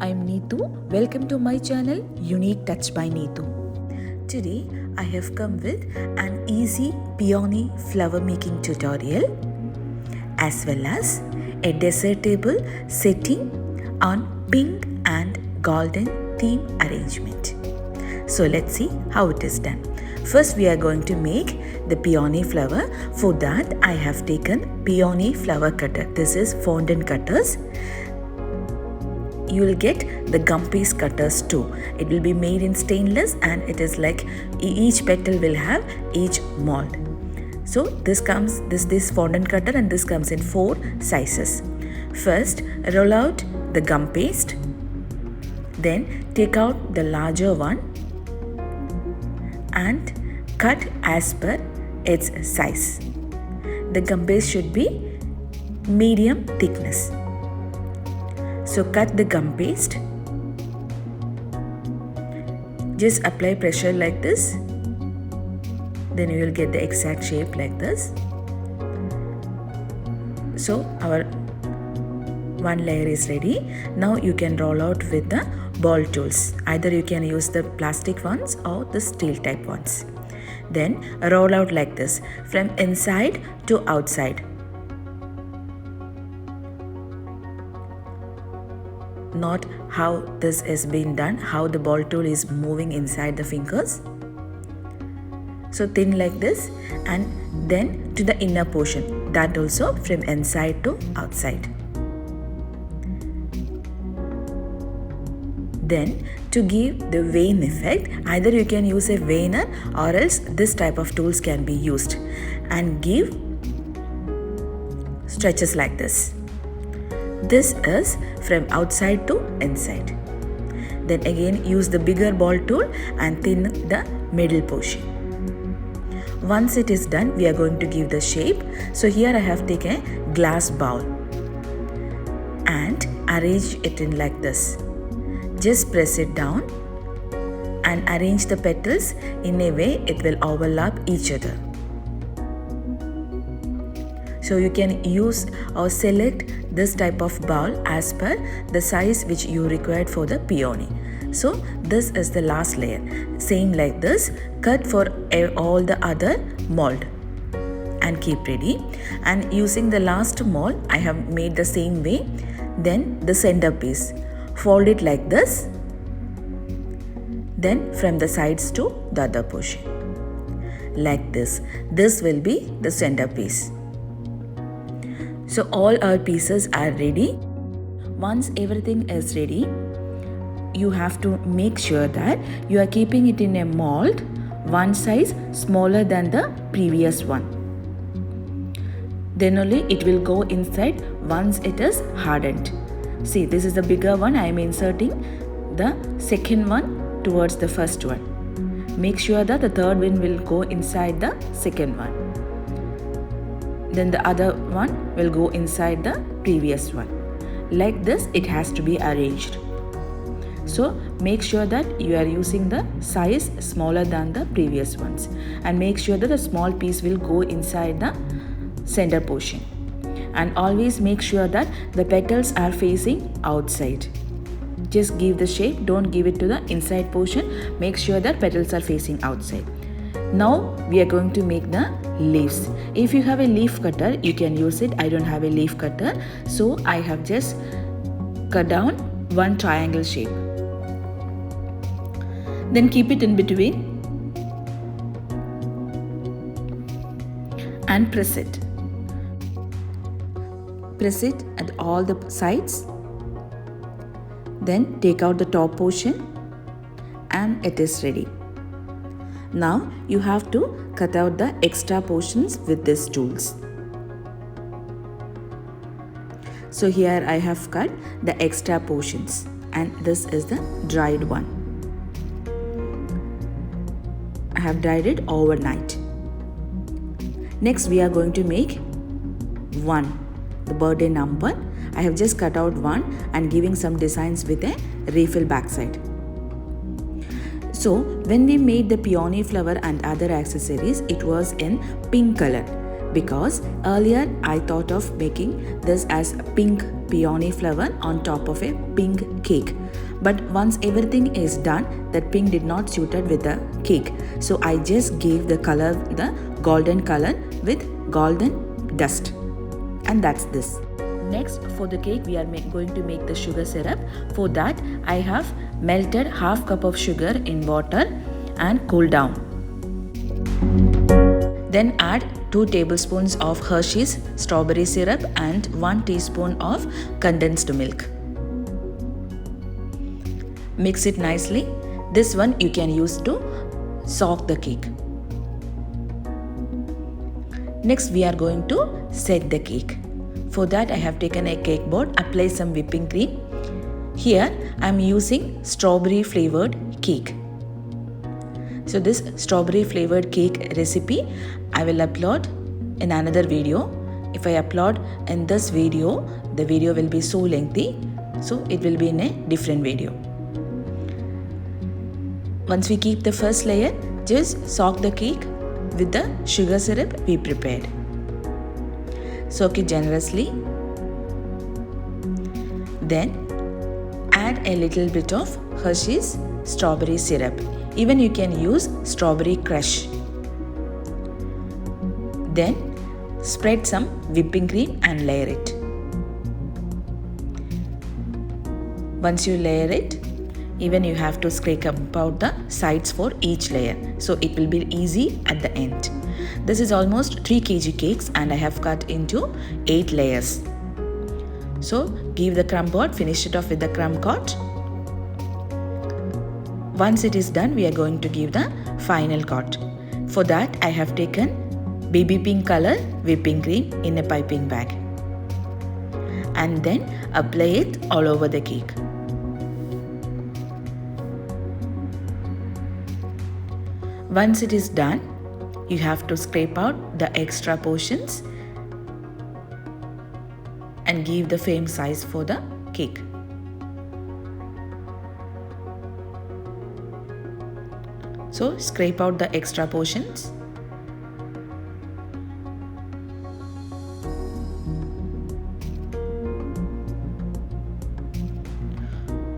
I'm Neetu. Welcome to my channel Unique Touch by Neetu. Today I have come with an easy peony flower making tutorial as well as a dessert table setting on pink and golden theme arrangement. So let's see how it is done. First we are going to make the peony flower. For that I have taken peony flower cutter. This is fondant cutters. You will get the gum paste cutters too. It will be made in stainless and it is like each petal will have each mold. So this fondant cutter and this comes in 4 sizes. First roll out the gum paste, then take out the larger one and cut as per its size. The gum paste should be medium thickness. So cut the gum paste. Just apply pressure like this. Then you will get the exact shape like this. So our one layer is ready. Now you can roll out with the ball tools. Either you can use the plastic ones or the steel type ones. Then roll out like this from inside to outside. Not how this is being done, how the ball tool is moving inside the fingers. So thin like this, and then to the inner portion, that also from inside to outside. Then to give the vein effect, either you can use a veiner or else this type of tools can be used and give stretches like this. This is from outside to inside. Then again use the bigger ball tool and thin the middle portion. Once it is done, we are going to give the shape. So here I have taken a glass bowl and arrange it in like this. Just press it down and arrange the petals in a way it will overlap each other. So you can use or select this type of bowl as per the size which you required for the peony. So this is the last layer. Same like this, cut for all the other mold and keep ready. And using the last mold, I have made the same way. Then the center piece, fold it like this. Then from the sides to the other portion. Like this. This will be the center piece. So all our pieces are ready. Once everything is ready, you have to make sure that you are keeping it in a mold one size smaller than the previous one. Then only it will go inside once it is hardened. See, this is the bigger one. I am inserting the second one towards the first one. Make sure that the third one will go inside the second one. Then the other one will go inside the previous one. Like this it has to be arranged. So make sure that you are using the size smaller than the previous ones and make sure that the small piece will go inside the center portion. And always make sure that the petals are facing outside. Just give the shape, don't give it to the inside portion. Make sure that petals are facing outside. Now we are going to make the leaves. If you have a leaf cutter, you can use it. I don't have a leaf cutter, so I have just cut down one triangle shape. Then keep it in between and press it. Press it at all the sides. Then take out the top portion and it is ready. Now you have to cut out the extra portions with these tools. So here I have cut the extra portions and this is the dried one. I have dried it overnight. Next we are going to make 1, the birthday number. I have just cut out 1 and giving some designs with a refill backside. So when we made the peony flower and other accessories, it was in pink color because earlier I thought of making this as pink peony flower on top of a pink cake. But once everything is done, that pink did not suited with the cake. So I just gave the color, the golden color with golden dust. And that's this. Next, for the cake, we are going to make the sugar syrup. For that, I have melted half cup of sugar in water and cool down. Then add 2 tablespoons of Hershey's strawberry syrup and 1 teaspoon of condensed milk. Mix it nicely. This one you can use to soak the cake. Next, we are going to set the cake. For that, I have taken a cake board, apply some whipping cream. Here, I am using strawberry flavored cake. So this strawberry flavored cake recipe, I will upload in another video. If I upload in this video, the video will be so lengthy. So it will be in a different video. Once we keep the first layer, just soak the cake with the sugar syrup we prepared. Soak it generously. Then add a little bit of Hershey's strawberry syrup. Even you can use strawberry crush. Then spread some whipping cream and layer it. Once you layer it, even you have to scrape out the sides for each layer. So it will be easy at the end. This is almost 3 kg cakes and I have cut into 8 layers. So give the crumb board, finish it off with the crumb coat. Once it is done, we are going to give the final coat. For that, I have taken baby pink color whipping cream in a piping bag. And then apply it all over the cake. Once it is done, you have to scrape out the extra portions and give the same size for the cake. So scrape out the extra portions.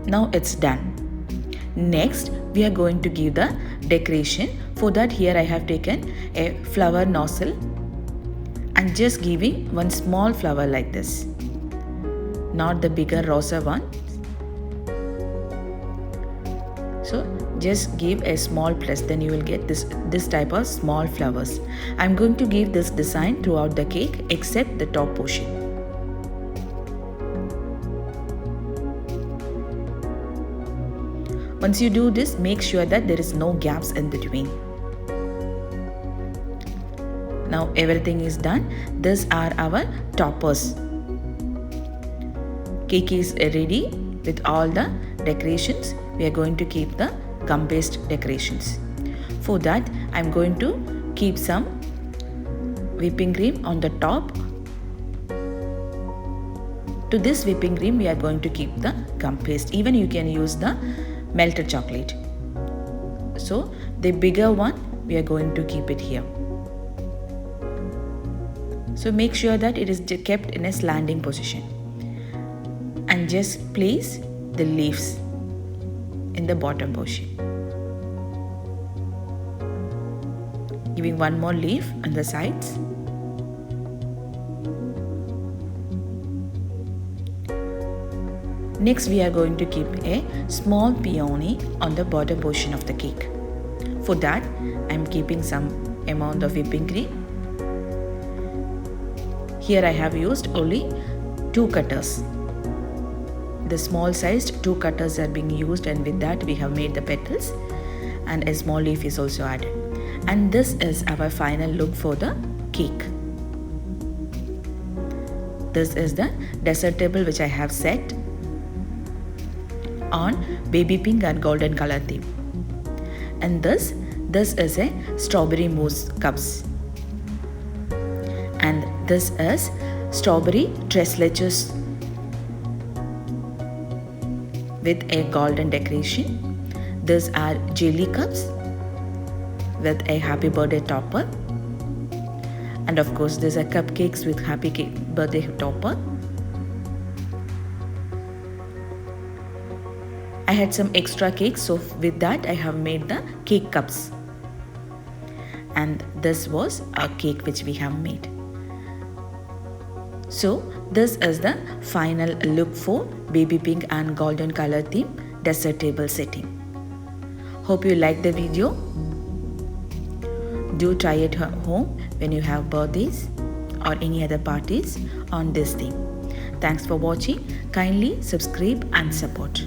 Now it's done. Next, we are going to give the decoration. For that, here I have taken a flower nozzle and just giving one small flower like this, not the bigger rosa one. So just give a small press, then you will get this type of small flowers. I'm going to give this design throughout the cake except the top portion. Once you do this, make sure that there is no gaps in between. Now everything is done. These are our toppers. Cake is ready with all the decorations. We are going to keep the gum paste decorations. For that, I am going to keep some whipping cream on the top. To this whipping cream, we are going to keep the gum paste. Even you can use the melted chocolate. So the bigger one, we are going to keep it here. So make sure that it is kept in a slanting position. And just place the leaves in the bottom portion. Giving one more leaf on the sides. Next, we are going to keep a small peony on the bottom portion of the cake. For that, I am keeping some amount of whipping cream. Here I have used only 2 cutters. The small sized 2 cutters are being used, and with that we have made the petals, and a small leaf is also added. And this is our final look for the cake. This is the dessert table which I have set on baby pink and golden color theme. And this is a strawberry mousse cups. And this is strawberry tres leches with a golden decoration. These are jelly cups with a happy birthday topper. And of course, these are cupcakes with happy birthday topper. I had some extra cake, so with that I have made the cake cups. And this was a cake which we have made. So this is the final look for baby pink and golden color theme dessert table setting. Hope you liked the video. Do try it at home when you have birthdays or any other parties on this theme. Thanks for watching. Kindly subscribe and support.